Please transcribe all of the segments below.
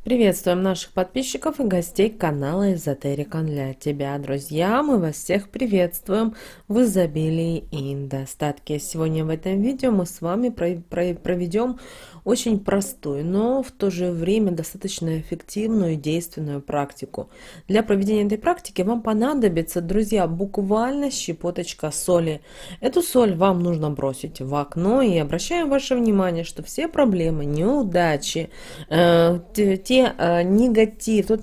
Приветствуем наших подписчиков и гостей канала Эзотерика для тебя, друзья. Мы вас всех приветствуем в изобилии и достатке. Сегодня в этом видео мы с вами проведем очень простую, но в то же время достаточно эффективную и действенную практику. Для проведения этой практики вам понадобится, друзья, буквально щепоточка соли. Эту соль вам нужно бросить в окно, и обращаем ваше внимание, что все проблемы, неудачи, тот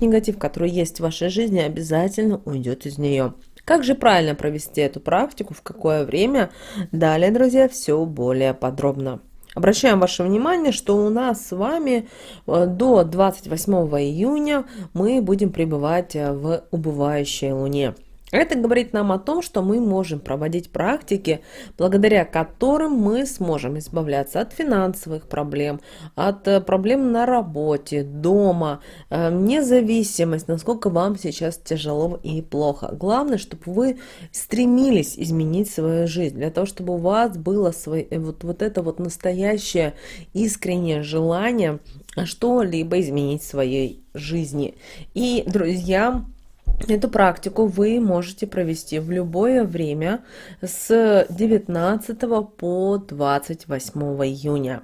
негатив, который есть в вашей жизни, обязательно уйдет из нее. Как же правильно провести эту практику, в какое время? Далее, друзья, все более подробно. Обращаем ваше внимание, что у нас с вами до 28 июня мы будем пребывать в убывающей луне. Это говорит нам о том, что мы можем проводить практики, благодаря которым мы сможем избавляться от финансовых проблем, от проблем на работе, дома, независимость, насколько вам сейчас тяжело и плохо. Главное, чтобы вы стремились изменить свою жизнь, для того, чтобы у вас было это настоящее искреннее желание что-либо изменить в своей жизни. И, друзья, эту практику вы можете провести в любое время с 19 по 28 июня.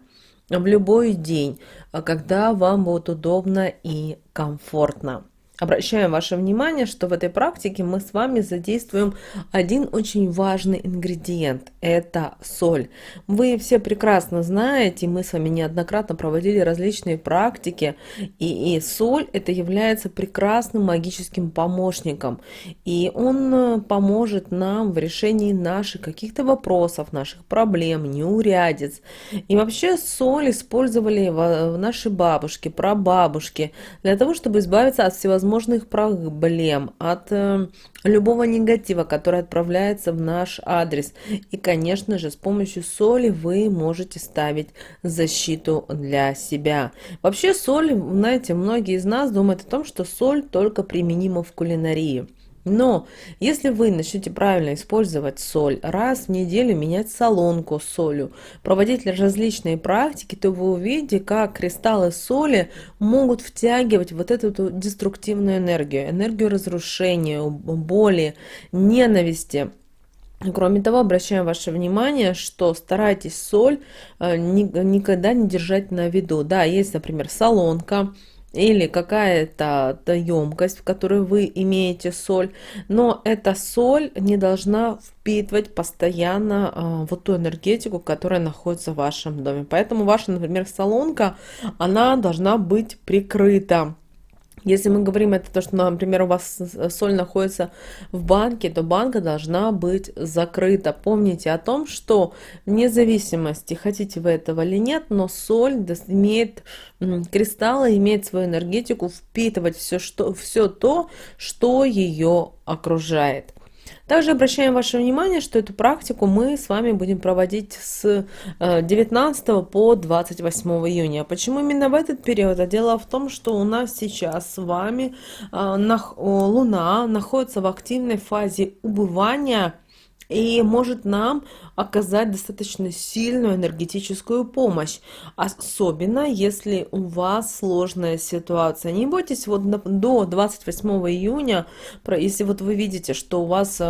В любой день, когда вам будет удобно и комфортно. Обращаем ваше внимание, что в этой практике мы с вами задействуем один очень важный ингредиент – это соль. Вы все прекрасно знаете, мы с вами неоднократно проводили различные практики, и соль это является прекрасным магическим помощником, и он поможет нам в решении наших каких-то вопросов, наших проблем, неурядиц. И вообще соль использовали наши бабушки, прабабушки для того, чтобы избавиться от всевозможных проблем, от любого негатива, который отправляется в наш адрес. И, конечно же, с помощью соли вы можете ставить защиту для себя. Вообще соль, знаете, многие из нас думают о том, что соль только применима в кулинарии. Но если вы начнете правильно использовать соль, раз в неделю менять солонку с солью, проводить различные практики, то вы увидите, как кристаллы соли могут втягивать вот эту деструктивную энергию разрушения, боли, ненависти. Кроме того, обращаем ваше внимание, что старайтесь соль никогда не держать на виду. Да, есть, например, солонка, или какая-то емкость, в которой вы имеете соль, но эта соль не должна впитывать постоянно вот ту энергетику, которая находится в вашем доме. Поэтому ваша, например, солонка, она должна быть прикрыта. Если мы говорим это то, что, например, у вас соль находится в банке, то банка должна быть закрыта. Помните о том, что вне зависимости, хотите вы этого или нет, но соль имеет, кристаллы имеют свою энергетику впитывать все то, что ее окружает. Также обращаем ваше внимание, что эту практику мы с вами будем проводить с 19 по 28 июня. Почему именно в этот период? А дело в том, что у нас сейчас с вами Луна находится в активной фазе убывания и может нам оказать достаточно сильную энергетическую помощь, особенно если у вас сложная ситуация. Не бойтесь, до 28 июня, если вы видите, что у вас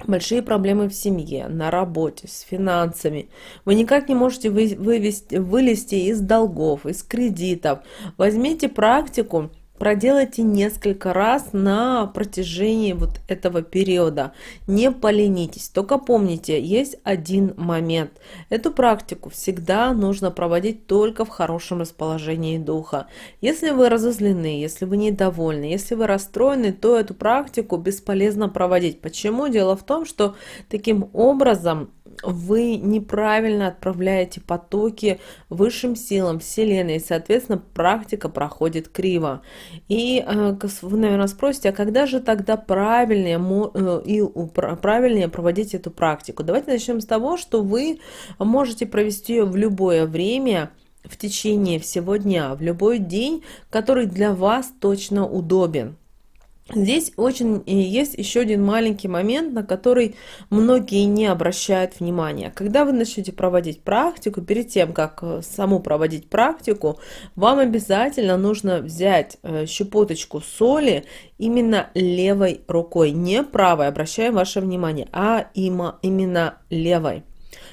большие проблемы в семье, на работе, с финансами, вы никак не можете вылезти из долгов, из кредитов, возьмите практику, проделайте несколько раз на протяжении этого периода. Не поленитесь. Только помните, есть один момент. Эту практику всегда нужно проводить только в хорошем расположении духа. Если вы разозлены, если вы недовольны, если вы расстроены, то эту практику бесполезно проводить. Почему? Дело в том, что таким образом вы неправильно отправляете потоки высшим силам Вселенной, и, соответственно, практика проходит криво. И вы, наверное, спросите, а когда же тогда правильнее проводить эту практику? Давайте начнем с того, что вы можете провести ее в любое время, в течение всего дня, в любой день, который для вас точно удобен. Здесь очень есть еще один маленький момент, на который многие не обращают внимания. Когда вы начнете проводить практику, перед тем, как саму проводить практику, вам обязательно нужно взять щепоточку соли именно левой рукой, не правой, обращаем ваше внимание, а именно левой.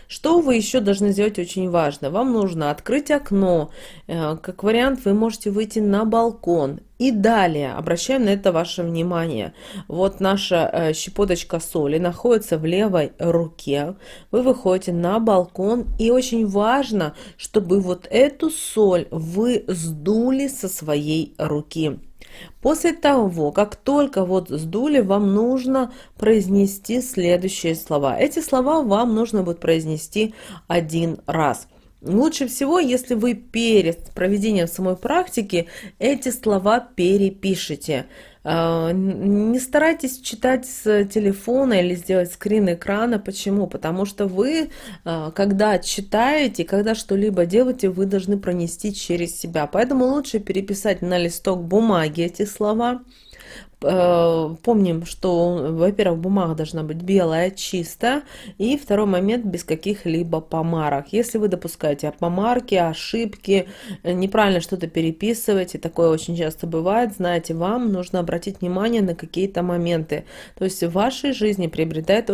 Что вы еще должны сделать очень важно? Вам нужно открыть окно, как вариант вы можете выйти на балкон. И далее, обращаем на это ваше внимание, вот наша щепоточка соли находится в левой руке, вы выходите на балкон, и очень важно, чтобы вот эту соль вы сдули со своей руки. После того, как только вот сдули, вам нужно произнести следующие слова. Эти слова вам нужно будет произнести один раз. Лучше всего, если вы перед проведением самой практики эти слова перепишите. Не старайтесь читать с телефона или сделать скрин экрана. Почему? Потому что вы, когда читаете, когда что-либо делаете, вы должны пронести через себя. Поэтому лучше переписать на листок бумаги эти слова. Помним, что, во-первых, бумага должна быть белая, чистая, и второй момент, без каких-либо помарок. Если вы допускаете помарки, ошибки, неправильно что-то переписываете, такое очень часто бывает, знаете, вам нужно обратить внимание на какие-то моменты. То есть в вашей жизни преобладает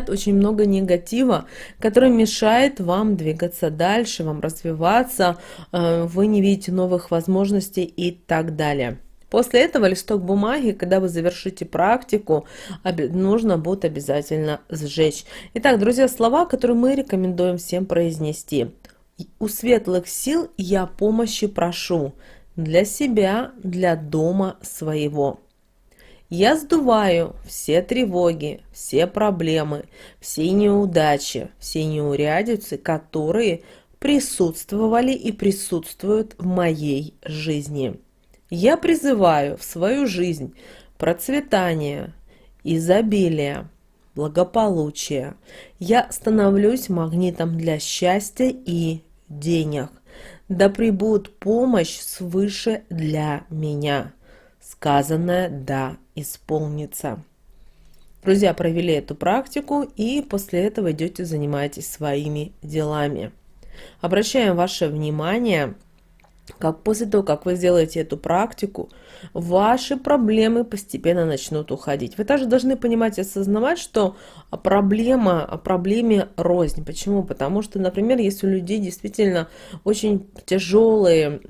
очень много негатива, который мешает вам двигаться дальше, вам развиваться, вы не видите новых возможностей и так далее. После этого листок бумаги, когда вы завершите практику, нужно будет обязательно сжечь. Итак, друзья, слова, которые мы рекомендуем всем произнести. У светлых сил я помощи прошу для себя, для дома своего. Я сдуваю все тревоги, все проблемы, все неудачи, все неурядицы, которые присутствовали и присутствуют в моей жизни. Я призываю в свою жизнь процветание, изобилие, благополучие. Я становлюсь магнитом для счастья и денег. Да прибудет помощь свыше для меня. Сказанное «да» исполнится. Друзья, провели эту практику и после этого идете занимаетесь своими делами. Обращаем ваше внимание, как после того, как вы сделаете эту практику, ваши проблемы постепенно начнут уходить. Вы также должны понимать и осознавать, что проблеме рознь. Почему? Потому что, например, если у людей действительно очень тяжелые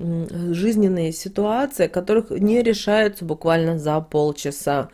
жизненные ситуации, которых не решаются буквально за полчаса.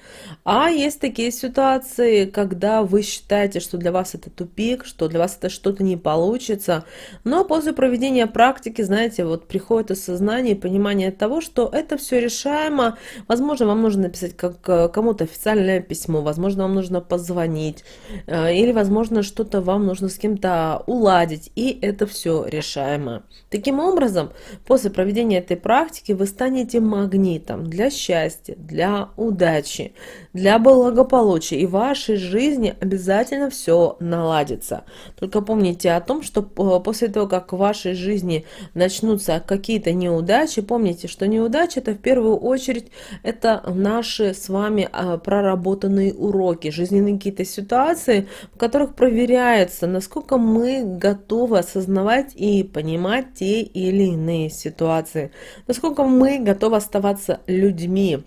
А есть такие ситуации, когда вы считаете, что для вас это тупик, что для вас это что-то не получится, но после проведения практики, знаете, вот приходит осознание и понимание того, что это все решаемо. Возможно, вам нужно написать кому-то официальное письмо, возможно, вам нужно позвонить, или, возможно, что-то вам нужно с кем-то уладить, и это все решаемо. Таким образом, после проведения этой практики вы станете магнитом для счастья, для удачи, для благополучия, и в вашей жизни обязательно все наладится. Только помните о том, что после того, как в вашей жизни начнутся какие-то неудачи, помните, что неудачи это в первую очередь это наши с вами проработанные уроки, жизненные какие-то ситуации, в которых проверяется, насколько мы готовы осознавать и понимать те или иные ситуации, насколько мы готовы оставаться людьми,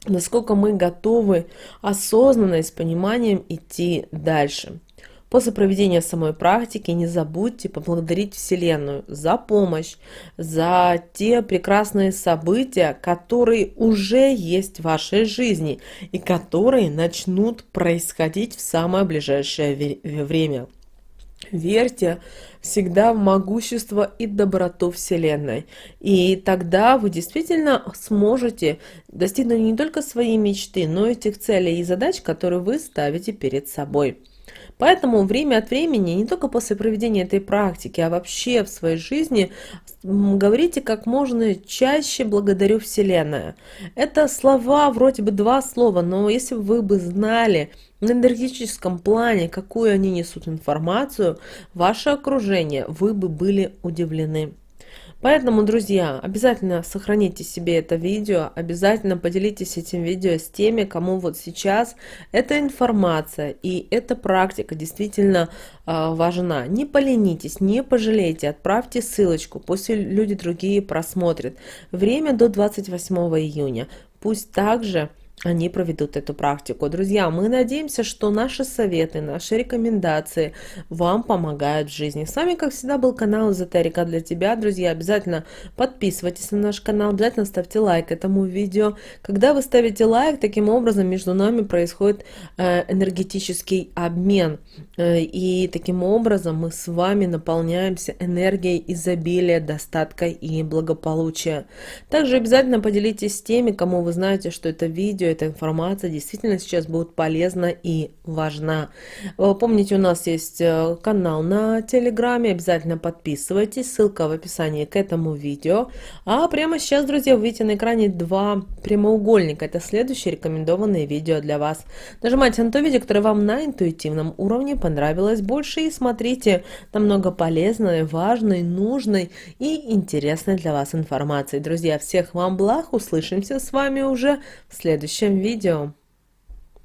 насколько мы готовы осознанно и с пониманием идти дальше. После проведения самой практики не забудьте поблагодарить Вселенную за помощь, за те прекрасные события, которые уже есть в вашей жизни и которые начнут происходить в самое ближайшее время. Верьте всегда в могущество и доброту Вселенной. И тогда вы действительно сможете достигнуть не только своей мечты, но и тех целей и задач, которые вы ставите перед собой. Поэтому время от времени, не только после проведения этой практики, а вообще в своей жизни, говорите как можно чаще «благодарю Вселенную». Это слова, вроде бы два слова, но если вы бы знали на энергетическом плане, какую они несут информацию, ваше окружение, вы бы были удивлены. Поэтому, друзья, обязательно сохраните себе это видео, обязательно поделитесь этим видео с теми, кому вот сейчас эта информация и эта практика действительно важна. Не поленитесь, не пожалейте, отправьте ссылочку, пусть люди другие просмотрят. Время до 28 июня. Пусть также они проведут эту практику. Друзья, мы надеемся, что наши советы, наши рекомендации вам помогают в жизни. С вами, как всегда, был канал Эзотерика для тебя. Друзья, обязательно подписывайтесь на наш канал, обязательно ставьте лайк этому видео. Когда вы ставите лайк, таким образом между нами происходит энергетический обмен. И таким образом мы с вами наполняемся энергией изобилия, достатка и благополучия. Также обязательно поделитесь с теми, кому вы знаете, что это видео, эта информация действительно сейчас будет полезна и важна. Помните, у нас есть канал на Телеграме, обязательно подписывайтесь, ссылка в описании к этому видео. А прямо сейчас, друзья, вы видите на экране два прямоугольника, это следующие рекомендованные видео для вас. Нажимайте на то видео, которое вам на интуитивном уровне понравилось больше, и смотрите намного полезной, важной, нужной и интересной для вас информации. Друзья, всех вам благ, услышимся с вами уже в следующем видео.